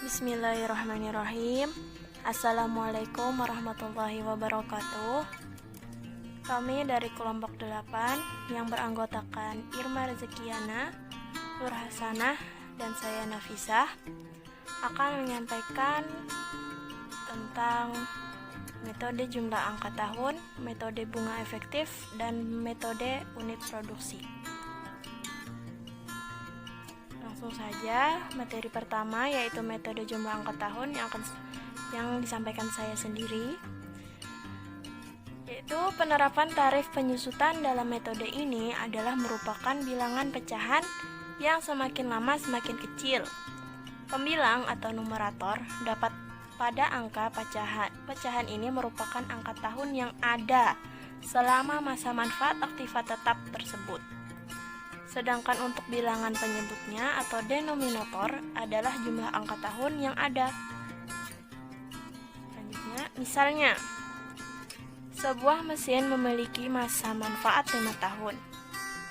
Bismillahirrahmanirrahim. Assalamualaikum warahmatullahi wabarakatuh. Kami dari kelompok 8 yang beranggotakan Irma Rezekiana, Nur Hasanah, dan saya Nafisah akan menyampaikan tentang metode jumlah angka tahun, metode bunga efektif, dan metode unit produksi. Langsung saja, materi pertama yaitu metode jumlah angka tahun yang disampaikan saya sendiri, yaitu penerapan tarif penyusutan dalam metode ini adalah merupakan bilangan pecahan yang semakin lama semakin kecil. Pembilang atau numerator dapat pada angka pecahan ini merupakan angka tahun yang ada selama masa manfaat aktiva tetap tersebut. Sedangkan untuk bilangan penyebutnya atau denominator adalah jumlah angka tahun yang ada. Selanjutnya, misalnya, sebuah mesin memiliki masa manfaat 5 tahun.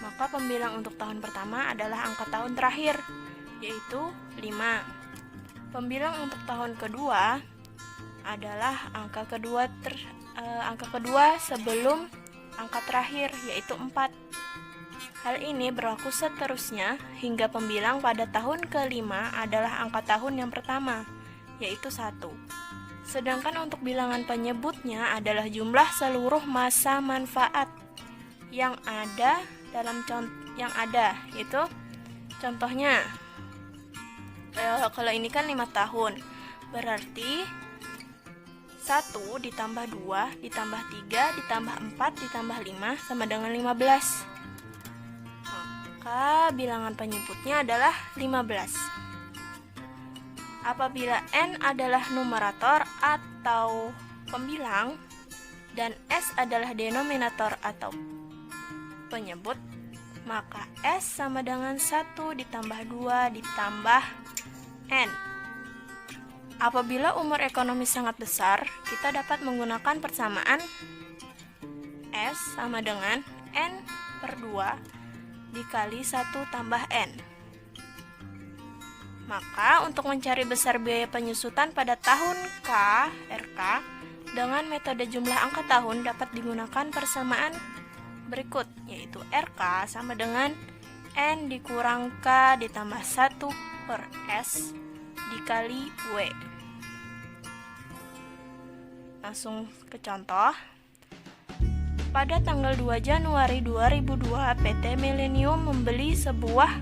Maka pembilang untuk tahun pertama adalah angka tahun terakhir, yaitu 5. Pembilang untuk tahun kedua adalah angka kedua sebelum angka terakhir, yaitu 4. Hal ini berlaku seterusnya hingga pembilang pada tahun kelima adalah angka tahun yang pertama, yaitu 1. Sedangkan untuk bilangan penyebutnya adalah jumlah seluruh masa manfaat yang ada yaitu contohnya kalau ini kan 5 tahun, berarti 1 ditambah 2 ditambah 3 ditambah 4 ditambah 5 sama dengan 15. Maka bilangan penyebutnya adalah 15. Apabila N adalah numerator atau pembilang dan S adalah denominator atau penyebut, maka S sama dengan 1 ditambah 2 ditambah N. Apabila umur ekonomi sangat besar, kita dapat menggunakan persamaan S sama dengan N per 2 dikali 1 tambah N. Maka untuk mencari besar biaya penyusutan pada tahun K, RK, dengan metode jumlah angka tahun dapat digunakan persamaan berikut, yaitu RK sama dengan N dikurang K ditambah 1 per S dikali W. Langsung ke contoh. Pada tanggal 2 Januari 2002, PT Millennium membeli sebuah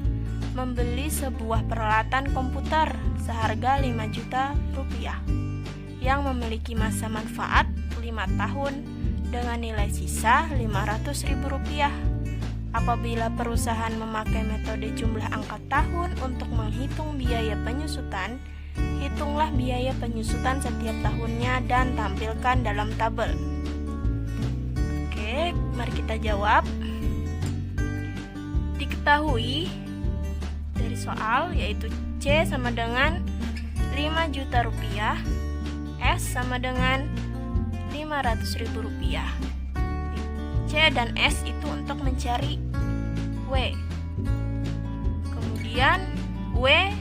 peralatan komputer seharga 5 juta rupiah yang memiliki masa manfaat 5 tahun dengan nilai sisa 500.000 rupiah. Apabila perusahaan memakai metode jumlah angka tahun untuk menghitung biaya penyusutan, hitunglah biaya penyusutan setiap tahunnya dan tampilkan dalam tabel. Oke, mari kita jawab. Diketahui dari soal yaitu C sama dengan 5 juta rupiah, S sama dengan 500.000 rupiah. C dan S itu untuk mencari W. Kemudian W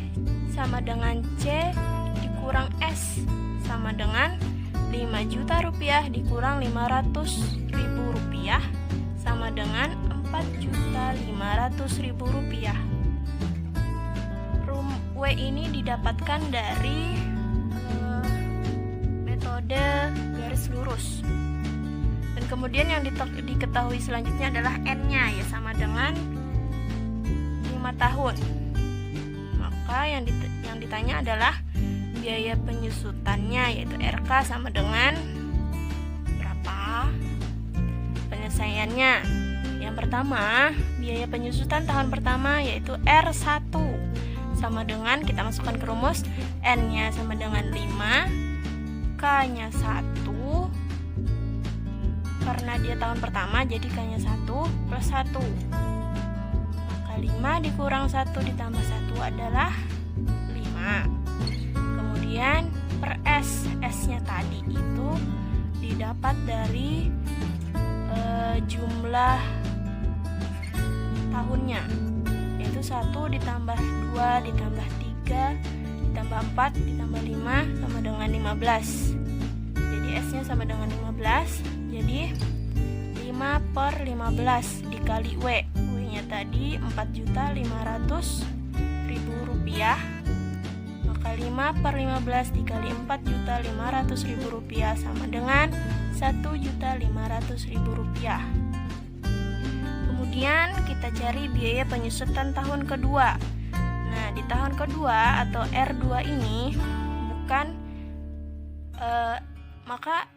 sama dengan C dikurang S sama dengan 5 juta rupiah dikurang 500.000 rupiah sama dengan 4.500.000 rupiah. W ini didapatkan dari metode garis lurus. Dan kemudian yang diketahui selanjutnya adalah N-nya, ya sama dengan 5 tahun. Maka yang ditanya adalah biaya penyusutannya, yaitu RK sama dengan berapa? Penyelesaiannya. Yang pertama, biaya penyusutan tahun pertama yaitu R1 sama dengan, kita masukkan ke rumus, N-nya sama dengan 5, K-nya 1, karena dia tahun pertama jadi K-nya 1 plus 1. Maka 5 dikurang 1 ditambah 1 adalah 5. Kemudian per S, S-nya tadi itu didapat dari jumlah tahunnya, yaitu 1 ditambah 2 ditambah 3 ditambah ditambah 4 ditambah 5 sama dengan 15. Jadi S-nya sama dengan 15. Jadi 5/15 dikali W. W-nya tadi 4.500.000 rupiah. Maka 5/15 dikali 4.500.000 rupiah sama dengan 1.500.000 rupiah. Kemudian kita cari biaya penyusutan tahun kedua. Nah, di tahun kedua atau R2 ini bukan maka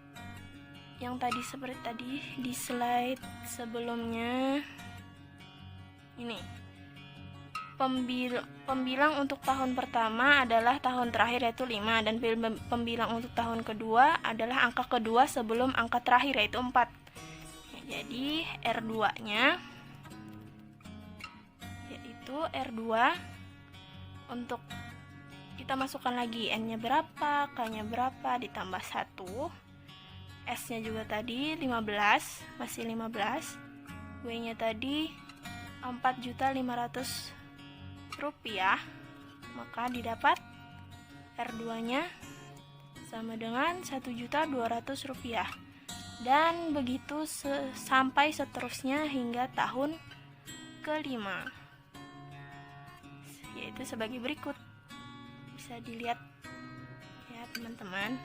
yang tadi seperti tadi di slide sebelumnya ini pembilang untuk tahun pertama adalah tahun terakhir yaitu 5 dan pembilang untuk tahun kedua adalah angka kedua sebelum angka terakhir yaitu 4. Jadi R2-nya yaitu R2 untuk kita masukkan lagi N-nya berapa, K-nya berapa ditambah 1. S-nya juga tadi 15, masih 15. W-nya tadi 4.500.000 rupiah, maka didapat R2-nya sama dengan 1.200.000 rupiah. Dan begitu sampai seterusnya hingga tahun kelima, yaitu sebagai berikut. Bisa dilihat ya teman-teman.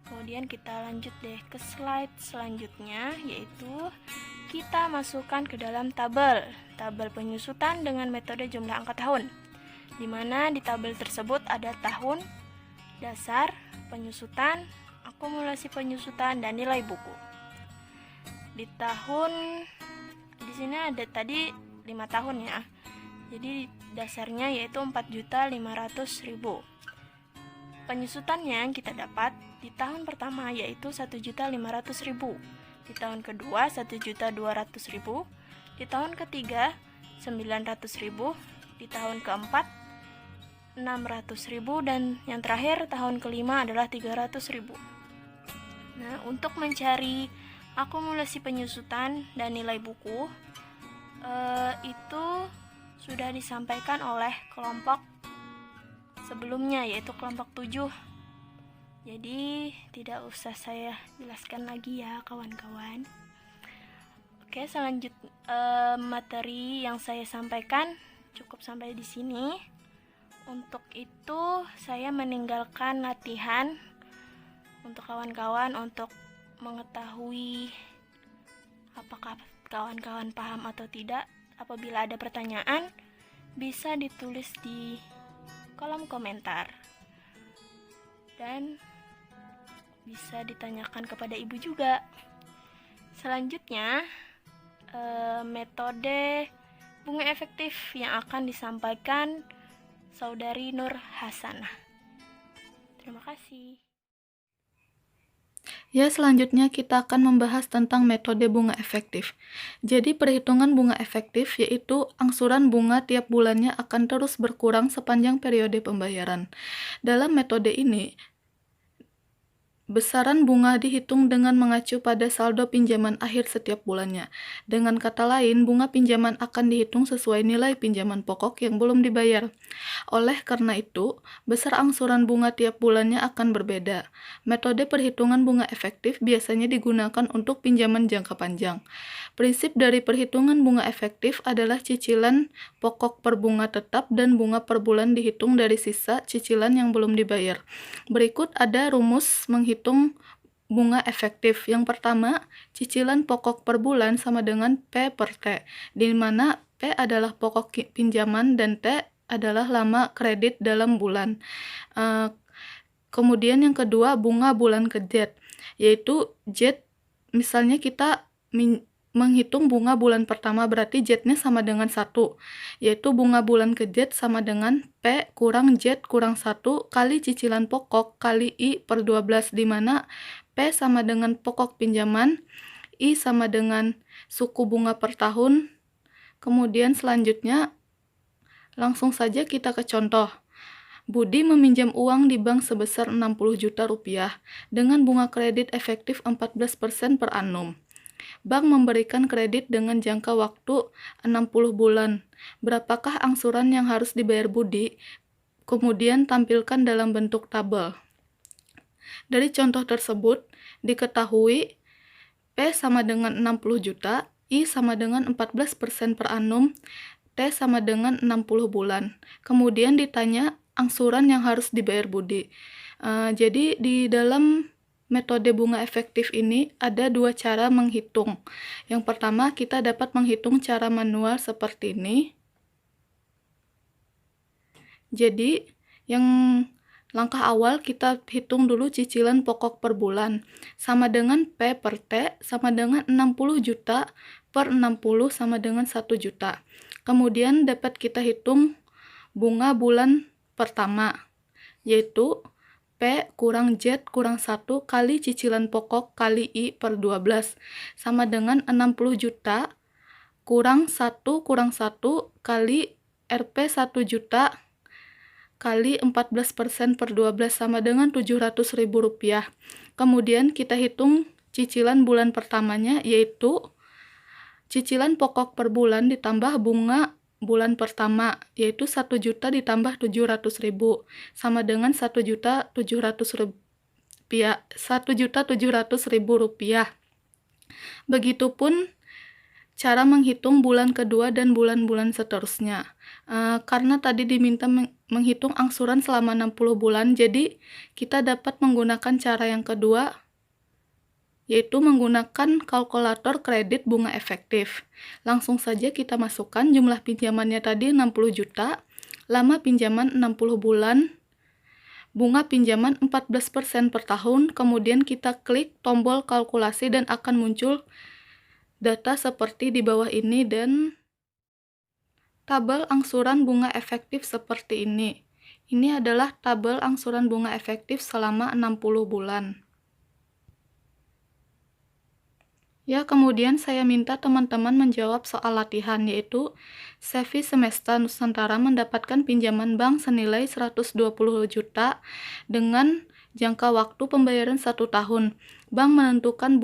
Kemudian kita lanjut deh ke slide selanjutnya, yaitu kita masukkan ke dalam tabel penyusutan dengan metode jumlah angka tahun, di mana di tabel tersebut ada tahun, dasar, penyusutan, akumulasi penyusutan, dan nilai buku. Di sini ada tadi 5 tahun ya. Jadi dasarnya yaitu 4.500.000. Penyusutannya yang kita dapat di tahun pertama yaitu 1.500.000. Di tahun kedua 1.200.000, di tahun ketiga 900.000, di tahun keempat 600.000, dan yang terakhir tahun kelima adalah 300.000. Nah, untuk mencari akumulasi penyusutan dan nilai buku itu sudah disampaikan oleh kelompok sebelumnya yaitu kelompok 7. Jadi tidak usah saya jelaskan lagi ya kawan-kawan. Oke, selanjutnya materi yang saya sampaikan cukup sampai di sini. Untuk itu saya meninggalkan latihan untuk kawan-kawan untuk mengetahui apakah kawan-kawan paham atau tidak. Apabila ada pertanyaan bisa ditulis di kolom komentar dan bisa ditanyakan kepada ibu juga. Selanjutnya metode bunga efektif yang akan disampaikan Saudari Nur Hasanah. Terima kasih. Ya, selanjutnya kita akan membahas tentang metode bunga efektif. Jadi, perhitungan bunga efektif yaitu angsuran bunga tiap bulannya akan terus berkurang sepanjang periode pembayaran. Dalam metode ini, besaran bunga dihitung dengan mengacu pada saldo pinjaman akhir setiap bulannya. Dengan kata lain, bunga pinjaman akan dihitung sesuai nilai pinjaman pokok yang belum dibayar. Oleh karena itu, besar angsuran bunga tiap bulannya akan berbeda. Metode perhitungan bunga efektif biasanya digunakan untuk pinjaman jangka panjang. Prinsip dari perhitungan bunga efektif adalah cicilan pokok per bunga tetap dan bunga per bulan dihitung dari sisa cicilan yang belum dibayar. Berikut ada rumus menghitung bunga efektif. Yang pertama, cicilan pokok per bulan sama dengan P per T, di mana P adalah pokok pinjaman dan T adalah lama kredit dalam bulan. Kemudian yang kedua, bunga bulan ke Z, yaitu Z, misalnya kita menghitung bunga bulan pertama, berarti Z-nya sama dengan 1, yaitu bunga bulan ke Z sama dengan P kurang Z kurang 1 kali cicilan pokok kali I per 12, di mana P sama dengan pokok pinjaman, I sama dengan suku bunga per tahun. Kemudian selanjutnya, langsung saja kita ke contoh. Budi meminjam uang di bank sebesar 60 juta rupiah dengan bunga kredit efektif 14% per annum. Bank memberikan kredit dengan jangka waktu 60 bulan. Berapakah angsuran yang harus dibayar Budi? kemudian tampilkan dalam bentuk tabel. Dari contoh tersebut, diketahui P sama dengan 60 juta, I sama dengan 14% per annum, T sama dengan 60 bulan. Kemudian ditanya angsuran yang harus dibayar Budi. Jadi di dalam metode bunga efektif ini ada dua cara menghitung. Yang pertama, kita dapat menghitung cara manual seperti ini. Jadi, yang langkah awal kita hitung dulu cicilan pokok per bulan. Sama dengan P per T sama dengan 60 juta per 60 sama dengan 1 juta. Kemudian dapat kita hitung bunga bulan pertama, yaitu P kurang Z kurang 1 kali cicilan pokok kali I per 12, sama dengan 60 juta kurang 1 kali Rp 1 juta kali 14% per 12 sama dengan Rp700.000. Kemudian kita hitung cicilan bulan pertamanya, yaitu cicilan pokok per bulan ditambah bunga bulan pertama, yaitu 1 juta ditambah 700.000 sama dengan Rp1.700.000. Rp1.700.000. Begitupun cara menghitung bulan kedua dan bulan-bulan seterusnya. Karena tadi diminta menghitung angsuran selama 60 bulan, jadi kita dapat menggunakan cara yang kedua, yaitu menggunakan kalkulator kredit bunga efektif. Langsung saja kita masukkan jumlah pinjamannya tadi 60 juta, lama pinjaman 60 bulan, bunga pinjaman 14% per tahun, kemudian kita klik tombol kalkulasi dan akan muncul data seperti di bawah ini dan tabel angsuran bunga efektif seperti ini. Ini adalah tabel angsuran bunga efektif selama 60 bulan. Ya, kemudian saya minta teman-teman menjawab soal latihan, yaitu Sevi Semesta Nusantara mendapatkan pinjaman bank senilai 120 juta dengan jangka waktu pembayaran 1 tahun. Bank menentukan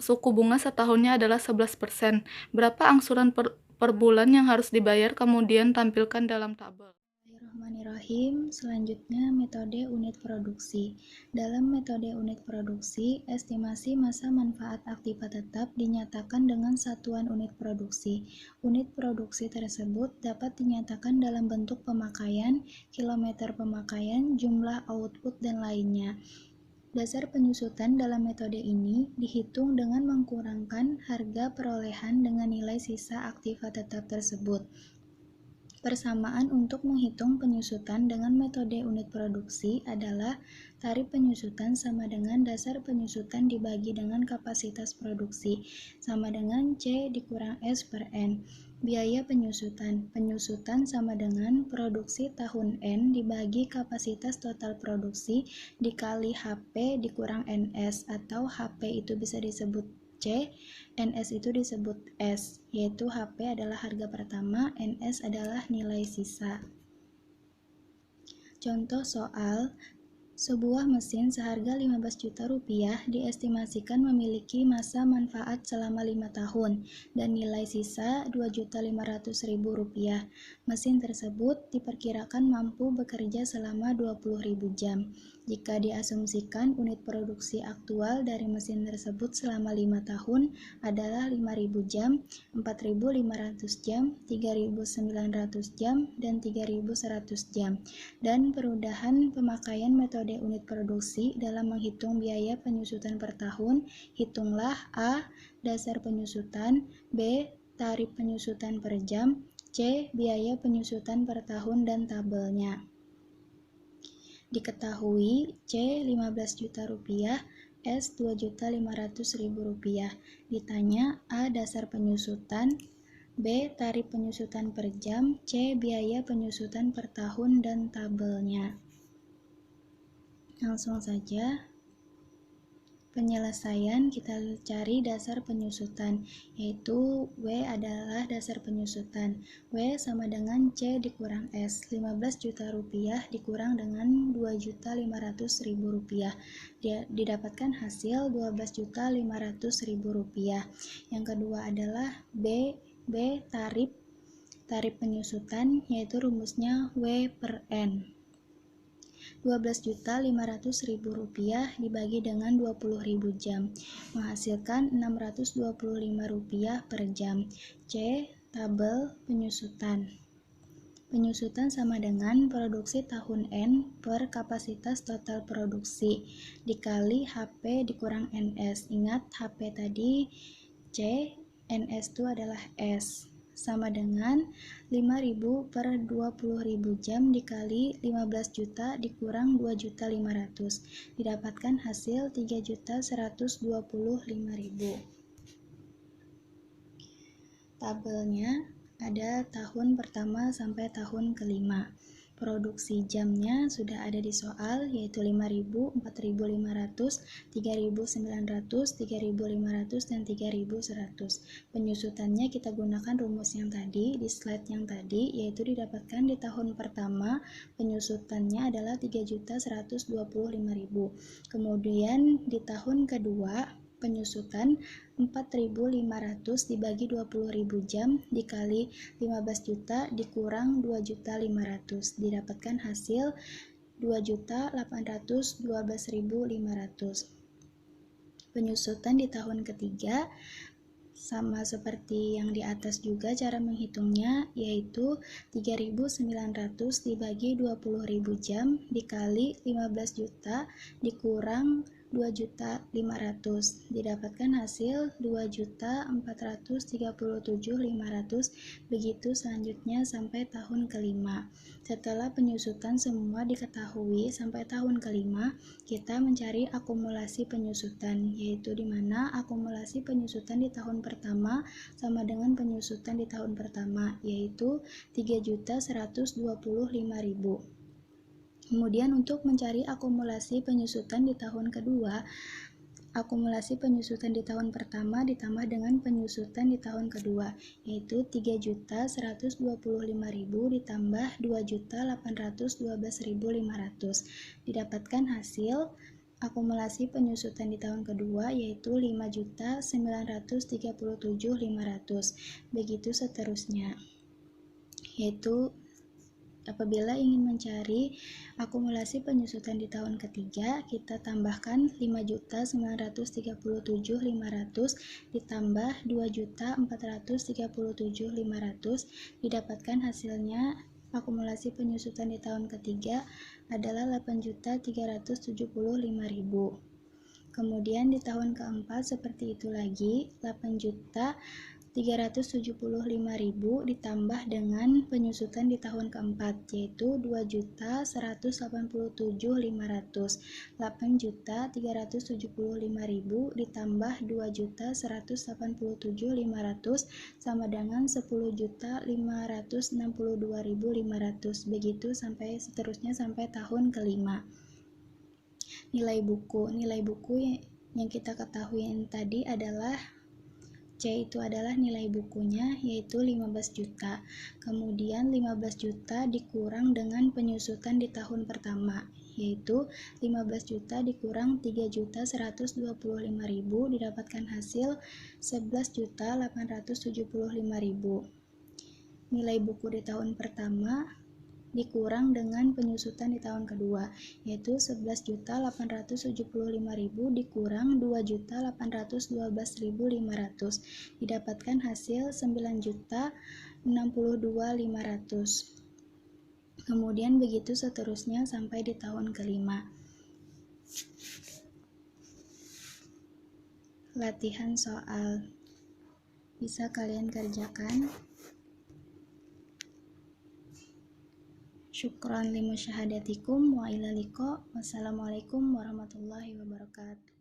suku bunga setahunnya adalah 11%. Berapa angsuran per bulan yang harus dibayar, kemudian tampilkan dalam tabel. Bismillahirrahmanirrahim. Selanjutnya metode unit produksi. Dalam metode unit produksi, estimasi masa manfaat aktiva tetap dinyatakan dengan satuan unit produksi. Unit produksi tersebut dapat dinyatakan dalam bentuk pemakaian, kilometer pemakaian, jumlah output, dan lainnya. Dasar penyusutan dalam metode ini dihitung dengan mengkurangkan harga perolehan dengan nilai sisa aktiva tetap tersebut. Persamaan untuk menghitung penyusutan dengan metode unit produksi adalah tarif penyusutan sama dengan dasar penyusutan dibagi dengan kapasitas produksi sama dengan C dikurang S per N. Biaya penyusutan sama dengan produksi tahun N dibagi kapasitas total produksi dikali HP dikurang NS, atau HP itu bisa disebut C, NS itu disebut S, yaitu HP adalah harga pertama, NS adalah nilai sisa. Contoh soal, sebuah mesin seharga 15 juta rupiah diestimasikan memiliki masa manfaat selama 5 tahun dan nilai sisa 2.500.000 rupiah. Mesin tersebut diperkirakan mampu bekerja selama 20.000 jam. Jika diasumsikan unit produksi aktual dari mesin tersebut selama 5 tahun adalah 5.000 jam, 4.500 jam, 3.900 jam, dan 3.100 jam. Dan perudahan pemakaian metode unit produksi dalam menghitung biaya penyusutan per tahun, hitunglah A. Dasar penyusutan, B. Tarif penyusutan per jam, C. Biaya penyusutan per tahun dan tabelnya. Diketahui C 15 juta rupiah, S 2.500.000 rupiah. Ditanya A. Dasar penyusutan, B. Tarif penyusutan per jam, C. Biaya penyusutan per tahun dan tabelnya. Langsung saja penyelesaian, kita cari dasar penyusutan, yaitu W adalah dasar penyusutan. W sama dengan C dikurang S, 15 juta rupiah dikurang dengan 2.500.000 rupiah. Didapatkan hasil 12.500.000 rupiah. Yang kedua adalah B tarif penyusutan, yaitu rumusnya W per N. Rp12.500.000 dibagi dengan 20.000 jam, menghasilkan Rp625 per jam. C. Tabel penyusutan. Penyusutan sama dengan produksi tahun N per kapasitas total produksi dikali HP dikurang NS. Ingat HP tadi C, NS itu adalah S, sama dengan 5.000 per 20.000 jam dikali 15 juta dikurang 2.500.000, didapatkan hasil 3.125.000. Tabelnya ada tahun pertama sampai tahun kelima. Produksi jamnya sudah ada di soal, yaitu 5.000, 4.500, 3.900, 3.500, dan 3.100. Penyusutannya kita gunakan rumus yang tadi, di slide yang tadi, yaitu didapatkan di tahun pertama, penyusutannya adalah 3.125.000. Kemudian di tahun kedua, penyusutan 4.500 dibagi 20.000 jam dikali 15 juta dikurang 2.500.000, didapatkan hasil 2.812.500. Penyusutan di tahun ketiga sama seperti yang di atas juga cara menghitungnya, yaitu 3.900 dibagi 20.000 jam dikali 15 juta dikurang 2.500.000, didapatkan hasil 2.437.500. Begitu selanjutnya sampai tahun kelima. Setelah penyusutan semua diketahui sampai tahun kelima, kita mencari akumulasi penyusutan, yaitu di mana akumulasi penyusutan di tahun pertama sama dengan penyusutan di tahun pertama, yaitu 3.125.000. Kemudian untuk mencari akumulasi penyusutan di tahun kedua, akumulasi penyusutan di tahun pertama ditambah dengan penyusutan di tahun kedua, yaitu 3.125.000 ditambah 2.812.500. Didapatkan hasil akumulasi penyusutan di tahun kedua yaitu 5.937.500. Begitu seterusnya. Yaitu apabila ingin mencari akumulasi penyusutan di tahun ketiga, kita tambahkan 5.937.500 ditambah 2.437.500, didapatkan hasilnya akumulasi penyusutan di tahun ketiga adalah 8.375.000. Kemudian di tahun keempat seperti itu lagi, 8.375.000 ditambah dengan penyusutan di tahun keempat, yaitu 2.187.500. 8.375.000 ditambah 2.187.500 sama dengan 10.562.500. Begitu sampai seterusnya sampai tahun kelima. Nilai buku yang kita ketahui tadi adalah C itu adalah nilai bukunya, yaitu 15 juta. Kemudian 15 juta dikurang dengan penyusutan di tahun pertama, yaitu 15 juta dikurang 3.125.000, didapatkan hasil 11.875.000. Nilai buku di tahun pertama dikurang dengan penyusutan di tahun kedua, yaitu 11.875.000 dikurang 2.812.500, didapatkan hasil 9.062.500. Kemudian begitu seterusnya sampai di tahun kelima. Latihan soal bisa kalian kerjakan. Syukran li musyahadatikum wa ila liqa. Wassalamualaikum warahmatullahi wabarakatuh.